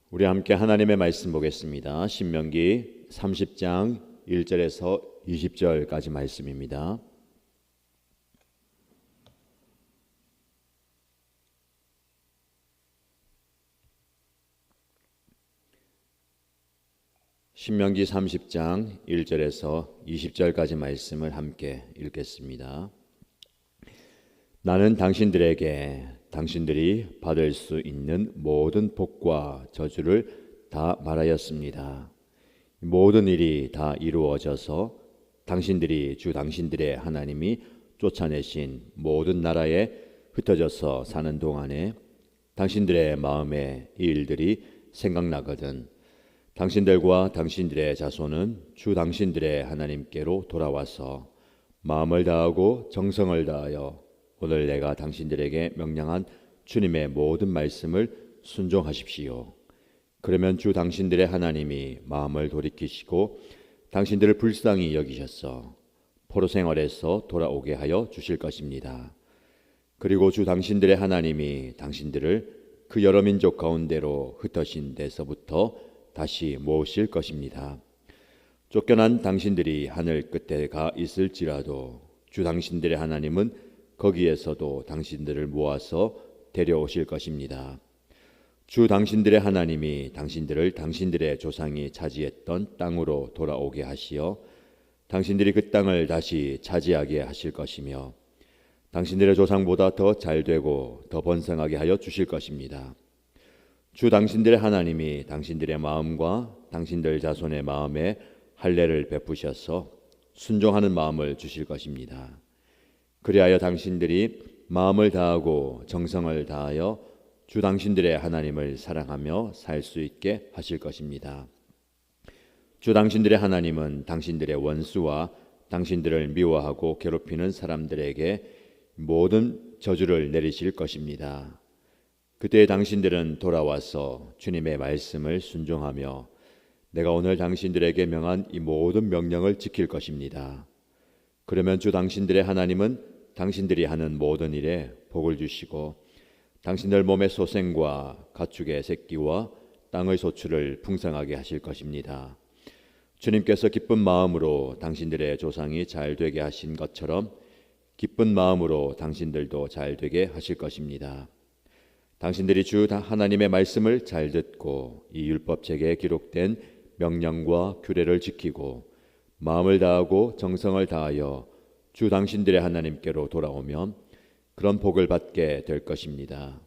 우리 함께 하나님의 말씀 보겠습니다. 신명기 30장 1절에서 20절까지 말씀입니다. 신명기 30장 1절에서 20절까지 말씀을 함께 읽겠습니다. 나는 당신들에게 당신들이 받을 수 있는 모든 복과 저주를 다 말하였습니다. 모든 일이 다 이루어져서 당신들이 주 당신들의 하나님이 쫓아내신 모든 나라에 흩어져서 사는 동안에 당신들의 마음에 이 일들이 생각나거든 당신들과 당신들의 자손은 주 당신들의 하나님께로 돌아와서 마음을 다하고 정성을 다하여 오늘 내가 당신들에게 명령한 주님의 모든 말씀을 순종하십시오. 그러면 주 당신들의 하나님이 마음을 돌이키시고 당신들을 불쌍히 여기셔서 포로 생활에서 돌아오게 하여 주실 것입니다. 그리고 주 당신들의 하나님이 당신들을 그 여러 민족 가운데로 흩어진 데서부터 다시 모으실 것입니다. 쫓겨난 당신들이 하늘 끝에 가 있을지라도 주 당신들의 하나님은 거기에서도 당신들을 모아서 데려오실 것입니다. 주 당신들의 하나님이 당신들을 당신들의 조상이 차지했던 땅으로 돌아오게 하시어 당신들이 그 땅을 다시 차지하게 하실 것이며 당신들의 조상보다 더 잘되고 더 번성하게 하여 주실 것입니다. 주 당신들의 하나님이 당신들의 마음과 당신들 자손의 마음에 할례를 베푸셔서 순종하는 마음을 주실 것입니다. 그리하여 당신들이 마음을 다하고 정성을 다하여 주 당신들의 하나님을 사랑하며 살 수 있게 하실 것입니다. 주 당신들의 하나님은 당신들의 원수와 당신들을 미워하고 괴롭히는 사람들에게 모든 저주를 내리실 것입니다. 그때 당신들은 돌아와서 주님의 말씀을 순종하며 내가 오늘 당신들에게 명한 이 모든 명령을 지킬 것입니다. 그러면 주 당신들의 하나님은 당신들이 하는 모든 일에 복을 주시고 당신들 몸의 소생과 가축의 새끼와 땅의 소출을 풍성하게 하실 것입니다. 주님께서 기쁜 마음으로 당신들의 조상이 잘 되게 하신 것처럼 기쁜 마음으로 당신들도 잘 되게 하실 것입니다. 당신들이 주 하나님의 말씀을 잘 듣고 이 율법책에 기록된 명령과 규례를 지키고 마음을 다하고 정성을 다하여 주 당신들의 하나님께로 돌아오면 그런 복을 받게 될 것입니다.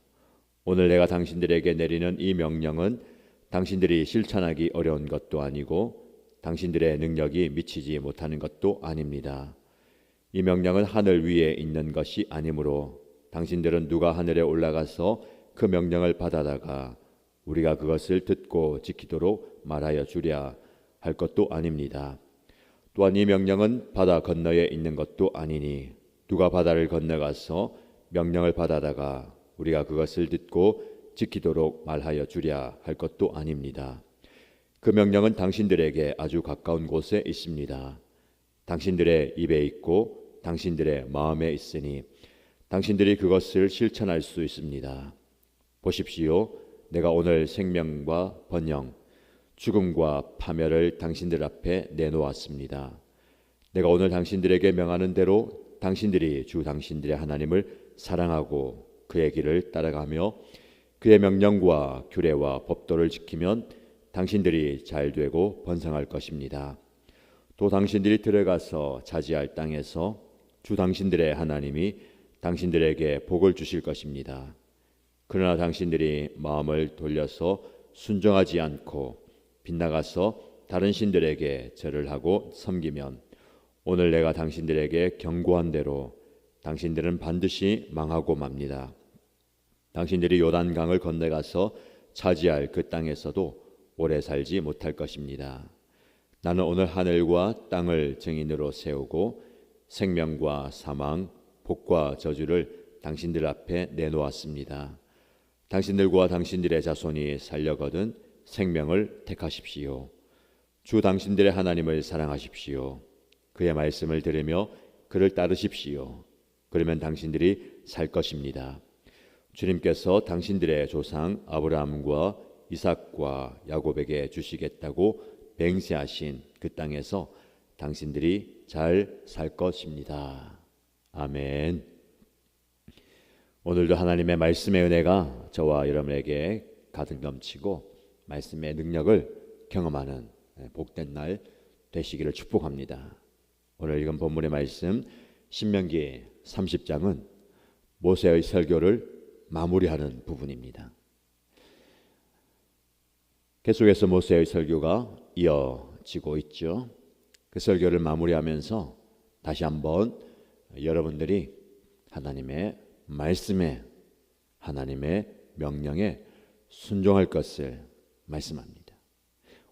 오늘 내가 당신들에게 내리는 이 명령은 당신들이 실천하기 어려운 것도 아니고 당신들의 능력이 미치지 못하는 것도 아닙니다. 이 명령은 하늘 위에 있는 것이 아니므로 당신들은 누가 하늘에 올라가서 그 명령을 받아다가 우리가 그것을 듣고 지키도록 말하여 주랴 할 것도 아닙니다. 또한 이 명령은 바다 건너에 있는 것도 아니니 누가 바다를 건너가서 명령을 받아다가 우리가 그것을 듣고 지키도록 말하여 주랴 할 것도 아닙니다. 그 명령은 당신들에게 아주 가까운 곳에 있습니다. 당신들의 입에 있고 당신들의 마음에 있으니 당신들이 그것을 실천할 수 있습니다. 보십시오. 내가 오늘 생명과 번영, 죽음과 파멸을 당신들 앞에 내놓았습니다. 내가 오늘 당신들에게 명하는 대로 당신들이 주 당신들의 하나님을 사랑하고 그의 길을 따라가며 그의 명령과 규례와 법도를 지키면 당신들이 잘되고 번성할 것입니다. 또 당신들이 들어가서 차지할 땅에서 주 당신들의 하나님이 당신들에게 복을 주실 것입니다. 그러나 당신들이 마음을 돌려서 순종하지 않고 빗나가서 다른 신들에게 절을 하고 섬기면 오늘 내가 당신들에게 경고한 대로 당신들은 반드시 망하고 맙니다. 당신들이 요단강을 건너가서 차지할 그 땅에서도 오래 살지 못할 것입니다. 나는 오늘 하늘과 땅을 증인으로 세우고 생명과 사망, 복과 저주를 당신들 앞에 내놓았습니다. 당신들과 당신들의 자손이 살려거든 생명을 택하십시오. 주 당신들의 하나님을 사랑하십시오. 그의 말씀을 들으며 그를 따르십시오. 그러면 당신들이 살 것입니다. 주님께서 당신들의 조상 아브라함과 이삭과 야곱에게 주시겠다고 맹세하신 그 땅에서 당신들이 잘 살 것입니다. 아멘. 오늘도 하나님의 말씀의 은혜가 저와 여러분에게 가득 넘치고 말씀의 능력을 경험하는 복된 날 되시기를 축복합니다. 오늘 읽은 본문의 말씀 신명기 30장은 모세의 설교를 마무리하는 부분입니다. 계속해서 모세의 설교가 이어지고 있죠. 그 설교를 마무리하면서 다시 한번 여러분들이 하나님의 말씀에, 하나님의 명령에 순종할 것을 말씀합니다.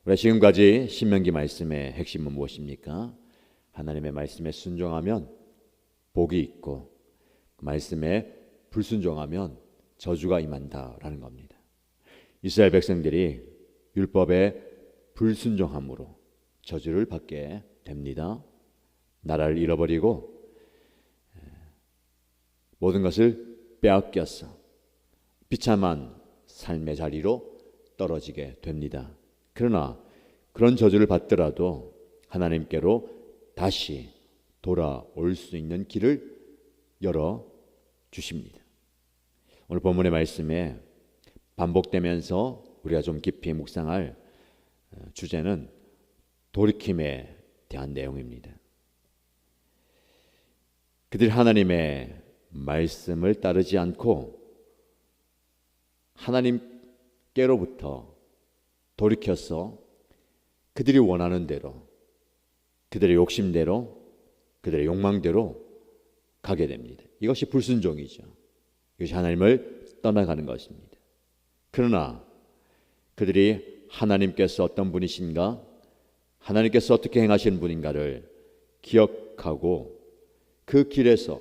우리가 지금까지 신명기 말씀의 핵심은 무엇입니까? 하나님의 말씀에 순종하면 복이 있고 말씀에 불순종하면 저주가 임한다라는 겁니다. 이스라엘 백성들이 율법에 불순종함으로 저주를 받게 됩니다. 나라를 잃어버리고 모든 것을 빼앗겨서 비참한 삶의 자리로 떨어지게 됩니다. 그러나 그런 저주를 받더라도 하나님께로 다시 돌아올 수 있는 길을 열어 주십니다. 오늘 본문의 말씀에 반복되면서 우리가 좀 깊이 묵상할 주제는 돌이킴에 대한 내용입니다. 그들이 하나님의 말씀을 따르지 않고 하나님께로부터 돌이켜서 그들이 원하는 대로, 그들의 욕심대로, 그들의 욕망대로 가게 됩니다. 이것이 불순종이죠. 이것이 하나님을 떠나가는 것입니다. 그러나 그들이 하나님께서 어떤 분이신가, 하나님께서 어떻게 행하시는 분인가를 기억하고 그 길에서,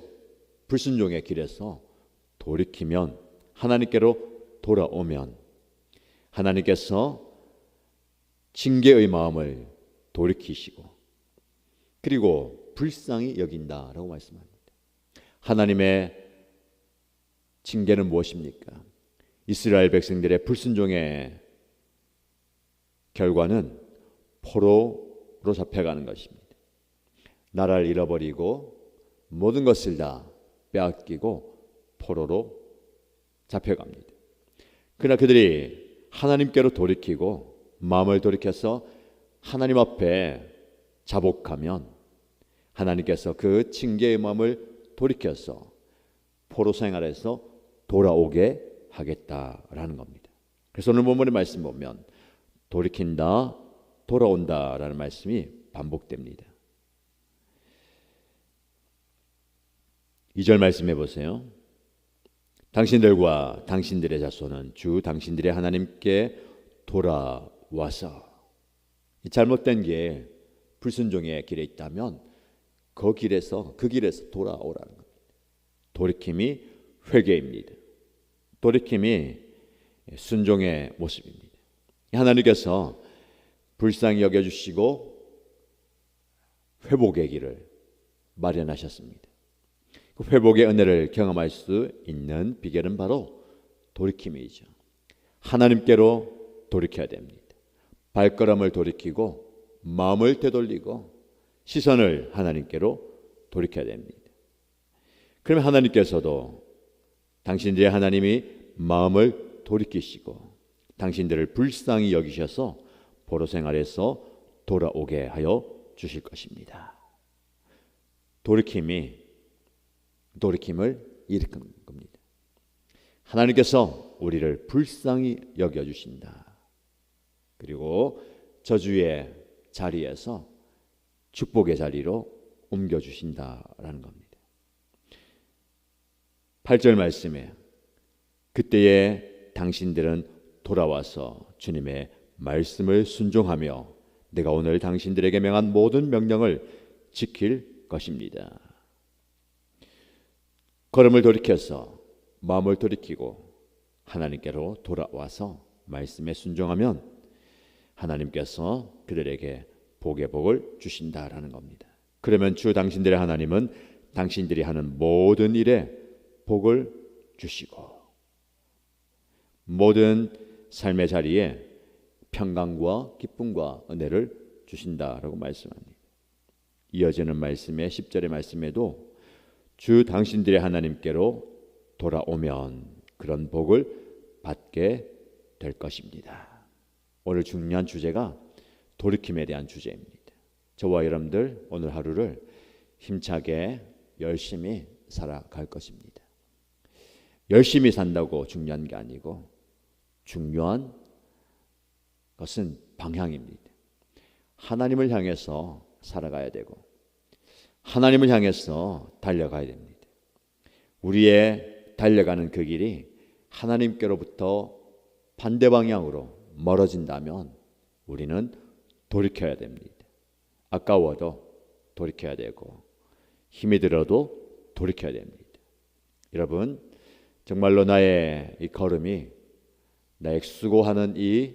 불순종의 길에서 돌이키면, 하나님께로 돌아오면 하나님께서 징계의 마음을 돌이키시고 그리고 불쌍히 여긴다라고 말씀합니다. 하나님의 징계는 무엇입니까? 이스라엘 백성들의 불순종의 결과는 포로로 잡혀가는 것입니다. 나라를 잃어버리고 모든 것을 다 빼앗기고 포로로 잡혀갑니다. 그러나 그들이 하나님께로 돌이키고 마음을 돌이켜서 하나님 앞에 자복하면 하나님께서 그 징계의 마음을 돌이켜서 포로 생활에서 돌아오게 하겠다라는 겁니다. 그래서 오늘 본문의 말씀 보면 돌이킨다, 돌아온다라는 말씀이 반복됩니다. 2절 말씀해 보세요. 당신들과 당신들의 자손은 주 당신들의 하나님께 돌아와서, 이 잘못된 게 불순종의 길에 있다면 그 길에서 돌아오라는 겁니다. 돌이킴이 회개입니다. 돌이킴이 순종의 모습입니다. 하나님께서 불쌍히 여겨주시고 회복의 길을 마련하셨습니다. 그 회복의 은혜를 경험할 수 있는 비결은 바로 돌이킴이죠. 하나님께로 돌이켜야 됩니다. 발걸음을 돌이키고 마음을 되돌리고 시선을 하나님께로 돌이켜야 됩니다. 그러면 하나님께서도 당신들의 하나님이 마음을 돌이키시고 당신들을 불쌍히 여기셔서 포로 생활에서 돌아오게 하여 주실 것입니다. 돌이킴을 일으키는 겁니다. 하나님께서 우리를 불쌍히 여겨주신다. 그리고 저주의 자리에서 축복의 자리로 옮겨주신다라는 겁니다. 8절 말씀에 그때에 당신들은 돌아와서 주님의 말씀을 순종하며 내가 오늘 당신들에게 명한 모든 명령을 지킬 것입니다. 걸음을 돌이켜서 마음을 돌이키고 하나님께로 돌아와서 말씀에 순종하면 하나님께서 그들에게 복의 복을 주신다라는 겁니다. 그러면 주 당신들의 하나님은 당신들이 하는 모든 일에 복을 주시고 모든 삶의 자리에 평강과 기쁨과 은혜를 주신다라고 말씀합니다. 이어지는 말씀에 10절의 말씀에도 주 당신들의 하나님께로 돌아오면 그런 복을 받게 될 것입니다. 오늘 중요한 주제가 돌이킴에 대한 주제입니다. 저와 여러분들 오늘 하루를 힘차게 열심히 살아갈 것입니다. 열심히 산다고 중요한 게 아니고 중요한 것은 방향입니다. 하나님을 향해서 살아가야 되고 하나님을 향해서 달려가야 됩니다. 우리의 달려가는 그 길이 하나님께로부터 반대 방향으로 멀어진다면 우리는 돌이켜야 됩니다. 아까워도 돌이켜야 되고 힘이 들어도 돌이켜야 됩니다. 여러분, 정말로 나의 이 걸음이 나의 수고하는 이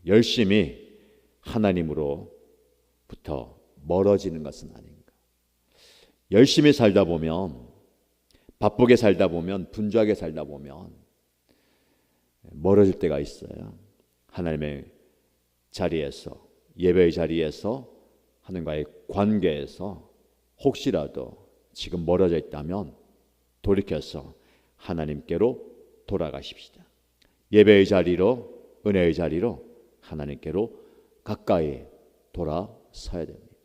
열심히 하나님으로부터 멀어지는 것은 아닌가. 열심히 살다 보면, 바쁘게 살다 보면, 분주하게 살다 보면 멀어질 때가 있어요. 하나님의 자리에서, 예배의 자리에서, 하나님과의 관계에서 혹시라도 지금 멀어져 있다면 돌이켜서 하나님께로 돌아가십시다. 예배의 자리로, 은혜의 자리로 하나님께로 가까이 돌아서야 됩니다.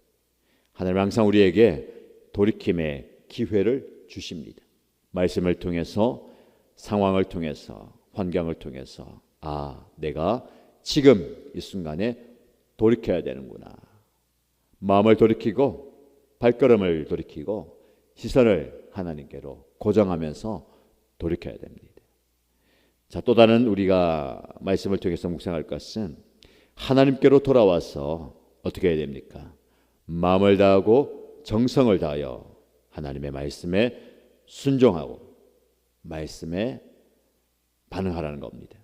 하나님은 항상 우리에게 돌이킴의 기회를 주십니다. 말씀을 통해서, 상황을 통해서, 환경을 통해서 내가 지금 이 순간에 돌이켜야 되는구나. 마음을 돌이키고 발걸음을 돌이키고 시선을 하나님께로 고정하면서 돌이켜야 됩니다. 자, 또 다른 우리가 말씀을 통해서 묵상할 것은 하나님께로 돌아와서 어떻게 해야 됩니까? 마음을 다하고 정성을 다하여 하나님의 말씀에 순종하고 말씀에 반응하라는 겁니다.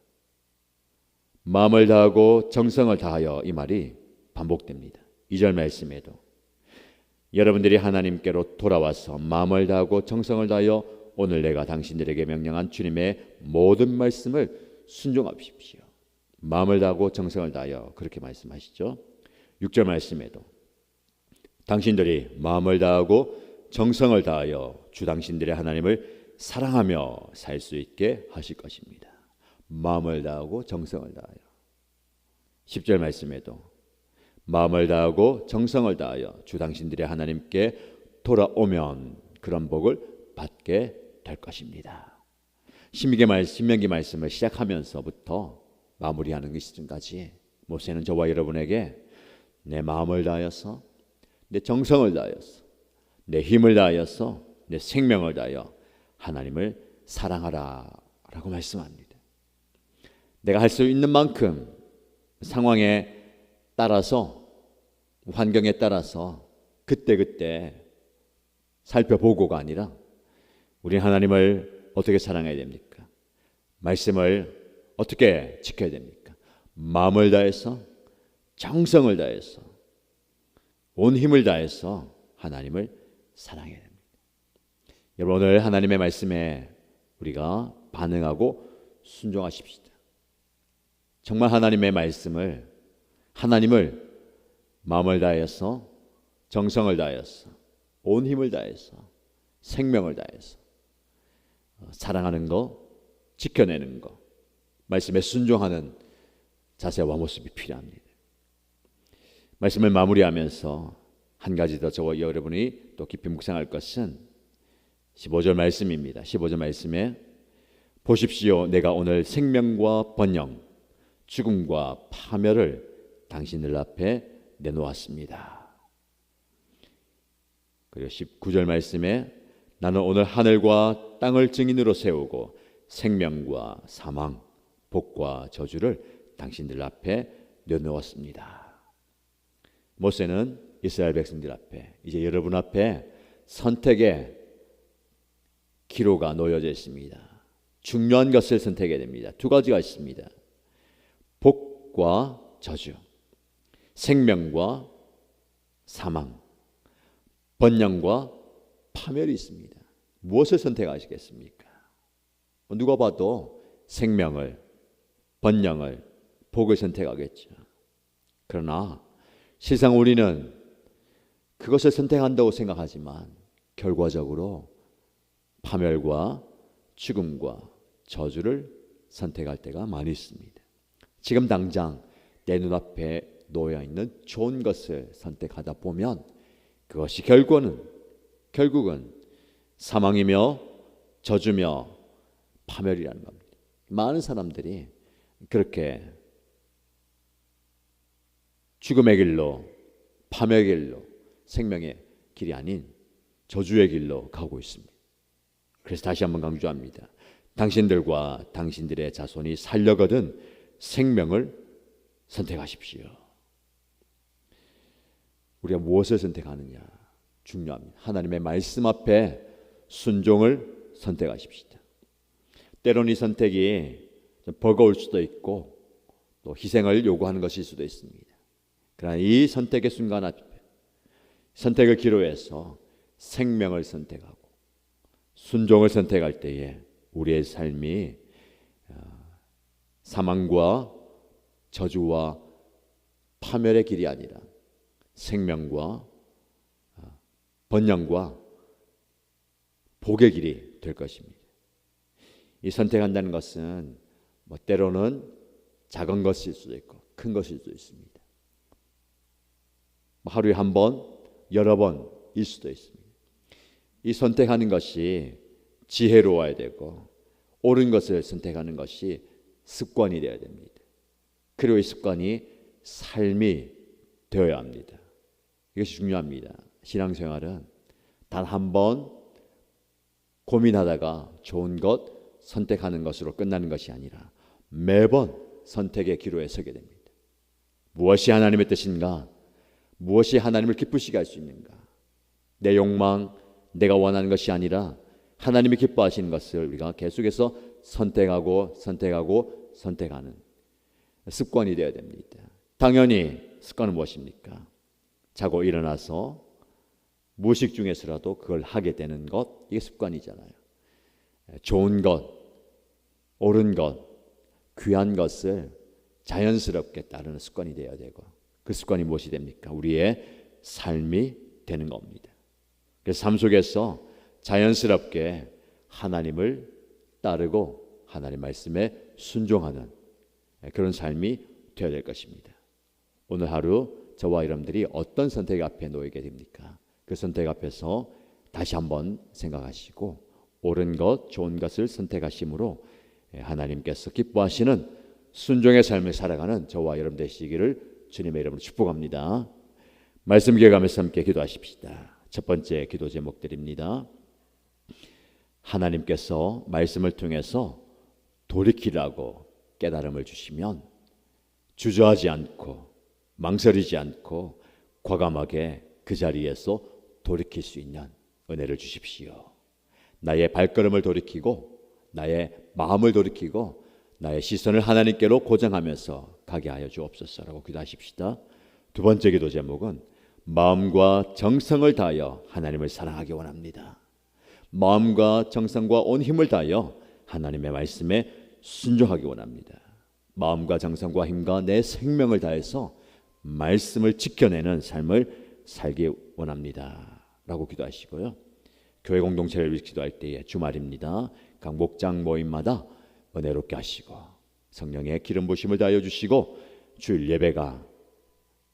마음을 다하고 정성을 다하여, 이 말이 반복됩니다. 2절 말씀에도 여러분들이 하나님께로 돌아와서 마음을 다하고 정성을 다하여 오늘 내가 당신들에게 명령한 주님의 모든 말씀을 순종하십시오. 마음을 다하고 정성을 다하여, 그렇게 말씀하시죠. 6절 말씀에도 당신들이 마음을 다하고 정성을 다하여 주 당신들의 하나님을 사랑하며 살 수 있게 하실 것입니다. 마음을 다하고 정성을 다하여. 10절 말씀에도 마음을 다하고 정성을 다하여 주 당신들의 하나님께 돌아오면 그런 복을 받게 될 것입니다. 신명기 말씀을 시작하면서부터 마무리하는 그 시점까지 모세는 저와 여러분에게 내 마음을 다하여서, 내 정성을 다하여서, 내 힘을 다하여서, 내 생명을 다하여 하나님을 사랑하라 라고 말씀합니다. 내가 할 수 있는 만큼 상황에 따라서, 환경에 따라서 그때그때 살펴보고가 아니라 우리 하나님을 어떻게 사랑해야 됩니까? 말씀을 어떻게 지켜야 됩니까? 마음을 다해서, 정성을 다해서, 온 힘을 다해서 하나님을 사랑해야 됩니다. 여러분, 오늘 하나님의 말씀에 우리가 반응하고 순종하십시다. 정말 하나님의 말씀을, 하나님을 마음을 다해서, 정성을 다해서, 온 힘을 다해서, 생명을 다해서 사랑하는 거, 지켜내는 거, 말씀에 순종하는 자세와 모습이 필요합니다. 말씀을 마무리하면서 한 가지 더 저와 여러분이 또 깊이 묵상할 것은 15절 말씀입니다. 15절 말씀에 보십시오, 내가 오늘 생명과 번영, 죽음과 파멸을 당신들 앞에 내놓았습니다. 그리고 19절 말씀에 나는 오늘 하늘과 땅을 증인으로 세우고 생명과 사망, 복과 저주를 당신들 앞에 내놓았습니다. 모세는 이스라엘 백성들 앞에, 이제 여러분 앞에 선택의 기로가 놓여져 있습니다. 중요한 것을 선택해야 됩니다. 두 가지가 있습니다. 복과 저주, 생명과 사망, 번영과 파멸이 있습니다. 무엇을 선택하시겠습니까? 누가 봐도 생명을, 번영을, 복을 선택하겠죠. 그러나 실상 우리는 그것을 선택한다고 생각하지만 결과적으로 파멸과 죽음과 저주를 선택할 때가 많이 있습니다. 지금 당장 내 눈앞에 놓여 있는 좋은 것을 선택하다 보면 그것이 결국은 사망이며 저주며 파멸이라는 겁니다. 많은 사람들이 그렇게 죽음의 길로, 파멸의 길로, 생명의 길이 아닌 저주의 길로 가고 있습니다. 그래서 다시 한번 강조합니다. 당신들과 당신들의 자손이 살려거든 생명을 선택하십시오. 우리가 무엇을 선택하느냐 중요합니다. 하나님의 말씀 앞에 순종을 선택하십시다. 때로는 이 선택이 버거울 수도 있고 또 희생을 요구하는 것일 수도 있습니다. 그러나 이 선택의 순간 앞에 선택을 기로해서 생명을 선택하고 순종을 선택할 때에 우리의 삶이 사망과 저주와 파멸의 길이 아니라 생명과 번영과 복의 길이 될 것입니다. 이 선택한다는 것은 때로는 작은 것일 수도 있고 큰 것일 수도 있습니다. 하루에 한 번, 여러 번일 수도 있습니다. 이 선택하는 것이 지혜로워야 되고 옳은 것을 선택하는 것이 습관이 되어야 됩니다. 그리고 이 습관이 삶이 되어야 합니다. 이것이 중요합니다. 신앙생활은 단 한 번 고민하다가 좋은 것 선택하는 것으로 끝나는 것이 아니라 매번 선택의 기로에 서게 됩니다. 무엇이 하나님의 뜻인가? 무엇이 하나님을 기쁘시게 할 수 있는가? 내 욕망, 내가 원하는 것이 아니라 하나님이 기뻐하시는 것을 우리가 계속해서 선택하는 습관이 되어야 됩니다. 당연히 습관은 무엇입니까? 자고 일어나서 무의식 중에서라도 그걸 하게 되는 것, 이게 습관이잖아요. 좋은 것, 옳은 것, 귀한 것을 자연스럽게 따르는 습관이 되어야 되고 그 습관이 무엇이 됩니까? 우리의 삶이 되는 겁니다. 그래서 삶 속에서 자연스럽게 하나님을 따르고 하나님 말씀에 순종하는 그런 삶이 되어야 될 것입니다. 오늘 하루 저와 여러분들이 어떤 선택 앞에 놓이게 됩니까? 그 선택 앞에서 다시 한번 생각하시고 옳은 것, 좋은 것을 선택하심으로 하나님께서 기뻐하시는 순종의 삶을 살아가는 저와 여러분 되시기를 주님의 이름으로 축복합니다. 말씀 기억하면서 함께 기도하십시다. 첫 번째 기도 제목드립니다. 하나님께서 말씀을 통해서 돌이키라고 깨달음을 주시면 주저하지 않고 망설이지 않고 과감하게 그 자리에서 돌이킬 수 있는 은혜를 주십시오. 나의 발걸음을 돌이키고 나의 마음을 돌이키고 나의 시선을 하나님께로 고정하면서 가게 하여 주옵소서라고 기도하십시다. 두 번째 기도 제목은 마음과 정성을 다하여 하나님을 사랑하기 원합니다. 마음과 정성과 온 힘을 다하여 하나님의 말씀에 순종하기 원합니다. 마음과 정성과 힘과 내 생명을 다해서 말씀을 지켜내는 삶을 살기 원합니다 라고 기도하시고요. 교회 공동체를 위해 기도할 때에 주말입니다. 각 목장 모임마다 은혜롭게 하시고 성령의 기름 부심을 다하여 주시고 주일 예배가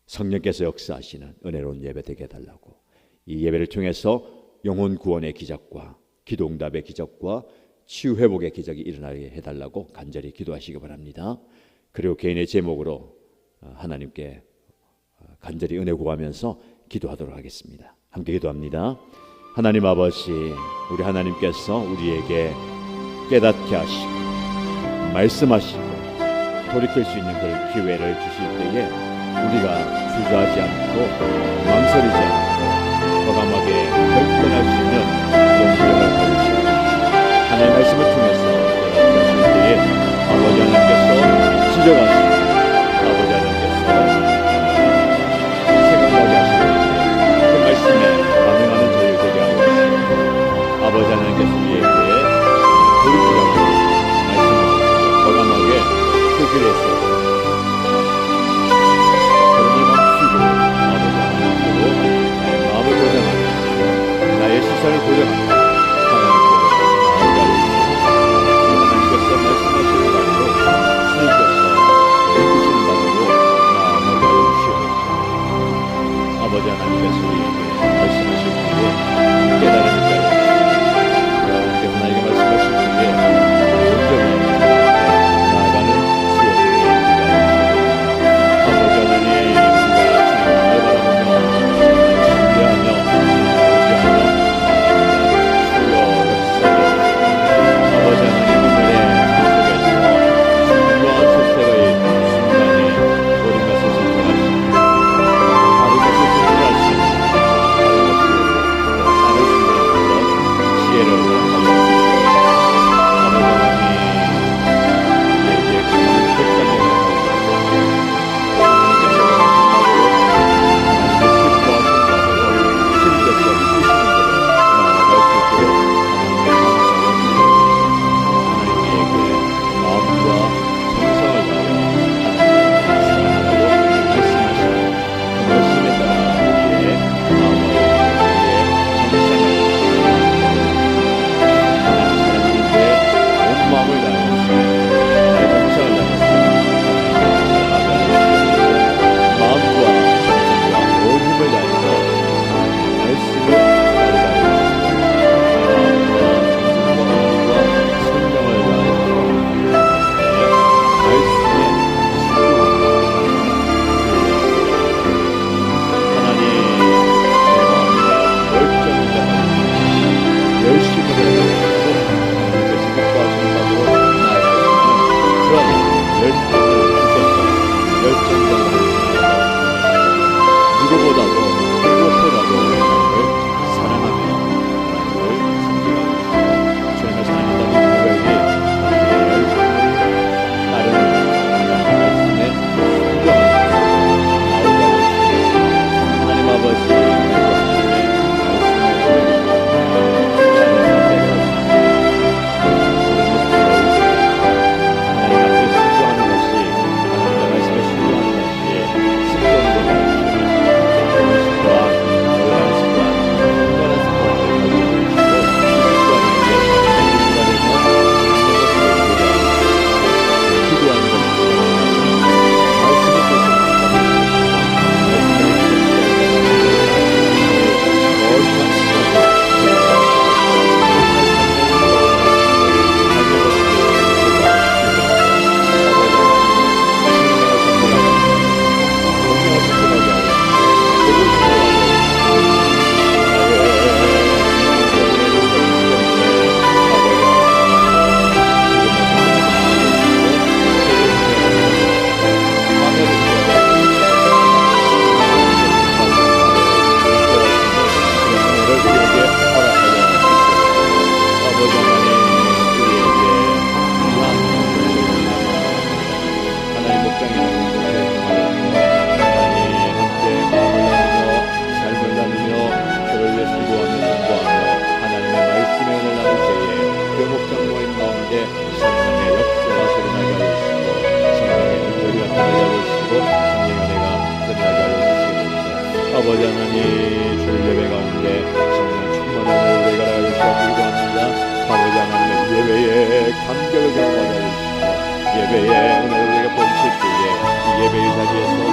성령께서 역사하시는 은혜로운 예배 되게 해달라고, 이 예배를 통해서 영혼 구원의 기적과 기도응답의 기적과 치유회복의 기적이 일어나게 해달라고 간절히 기도하시기 바랍니다. 그리고 개인의 제목으로 하나님께 간절히 은혜 구하면서 기도하도록 하겠습니다. 함께 기도합니다. 하나님 아버지, 우리 하나님께서 우리에게 깨닫게 하시고 말씀하시고 돌이킬 수 있는 그 기회를 주실 때에 우리가 주저하지 않고 망설이지 않고 과감하게 결단할 수 있는 용기를 가지시고 하나님의 말씀을 통해서 깨닫게 하실 때에 아버지 하나님께서 지적하시고 아버지 하나님께서 생각나게 하시는 그 말씀에 반응하는 저희를 되게 하고 계시고 아버지 하나님께서 우리에게 돌이키라고 말씀하시고 아버지 하나님, 주일 예배 가운데 성령 충만한 은혜가 나가주시고 기도합니다. 아버지 하나님의 예배에 감격을 받아주시고 예배에 은혜를 우리가 보실 때에 이 예배의 자리에서